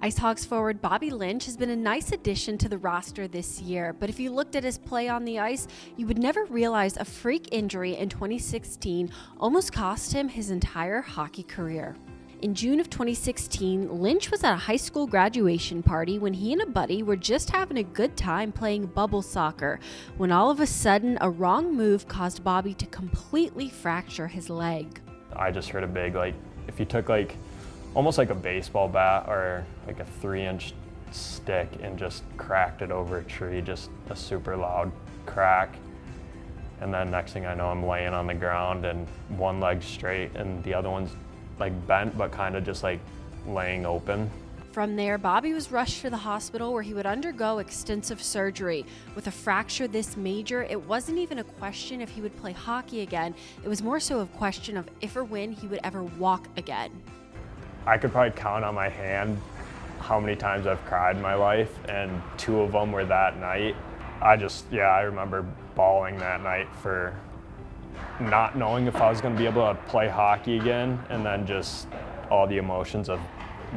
IceHogs forward Bobby Lynch has been a nice addition to the roster this year, but if you looked at his play on the ice, you would never realize a freak injury in 2016 almost cost him his entire hockey career. In June of 2016, Lynch was at a high school graduation party when he and a buddy were just having a good time playing bubble soccer, when all of a sudden a wrong move caused Bobby to completely fracture his leg. I just heard a big, if you took almost like a baseball bat or like a 3-inch stick and just cracked it over a tree, just a super loud crack. And then next thing I know, I'm laying on the ground and one leg straight and the other one's bent, but kind of just laying open. From there, Bobby was rushed to the hospital where he would undergo extensive surgery. With a fracture this major, it wasn't even a question if he would play hockey again. It was more so a question of if or when he would ever walk again. I could probably count on my hand how many times I've cried in my life, and 2 of them were that night. I remember bawling that night for not knowing if I was going to be able to play hockey again, and then just all the emotions of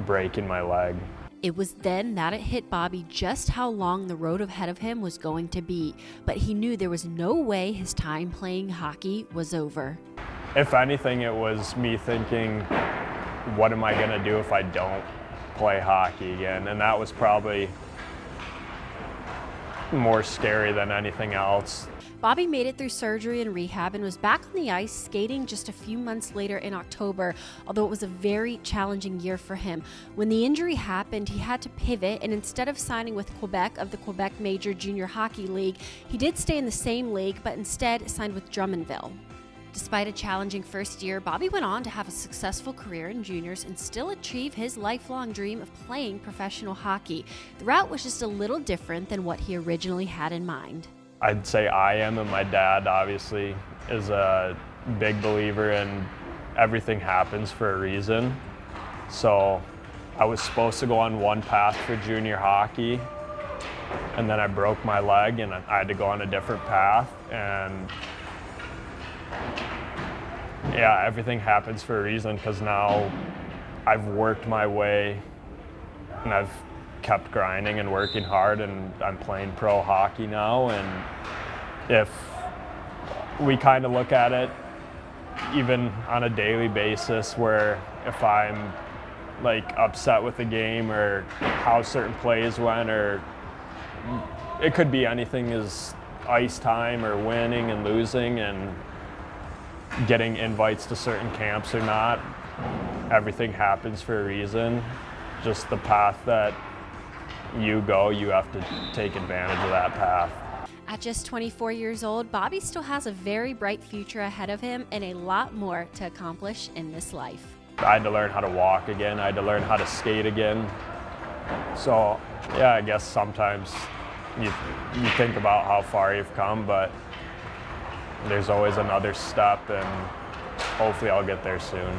breaking my leg. It was then that it hit Bobby just how long the road ahead of him was going to be, but he knew there was no way his time playing hockey was over. If anything, it was me thinking, what am I going to do if I don't play hockey again? And that was probably more scary than anything else. Bobby made it through surgery and rehab and was back on the ice skating just a few months later in October, although it was a very challenging year for him. When the injury happened, he had to pivot, and instead of signing with Quebec of the Quebec Major Junior Hockey League, he did stay in the same league, but instead signed with Drummondville. Despite a challenging first year, Bobby went on to have a successful career in juniors and still achieve his lifelong dream of playing professional hockey. The route was just a little different than what he originally had in mind. I'd say I am, and my dad obviously is a big believer in everything happens for a reason. So I was supposed to go on one path for junior hockey, and then I broke my leg and I had to go on a different path. And yeah, everything happens for a reason, because now I've worked my way and I've kept grinding and working hard, and I'm playing pro hockey now. And if we kind of look at it even on a daily basis, where if I'm upset with the game or how certain plays went, or it could be anything as ice time or winning and losing and getting invites to certain camps or not, everything happens for a reason. Just the path that you go, you have to take advantage of that path. At just 24 years old, Bobby still has a very bright future ahead of him and a lot more to accomplish in this life. I had to learn how to walk again. I had to learn how to skate again. So yeah, I guess sometimes you think about how far you've come, but there's always another step, and hopefully I'll get there soon.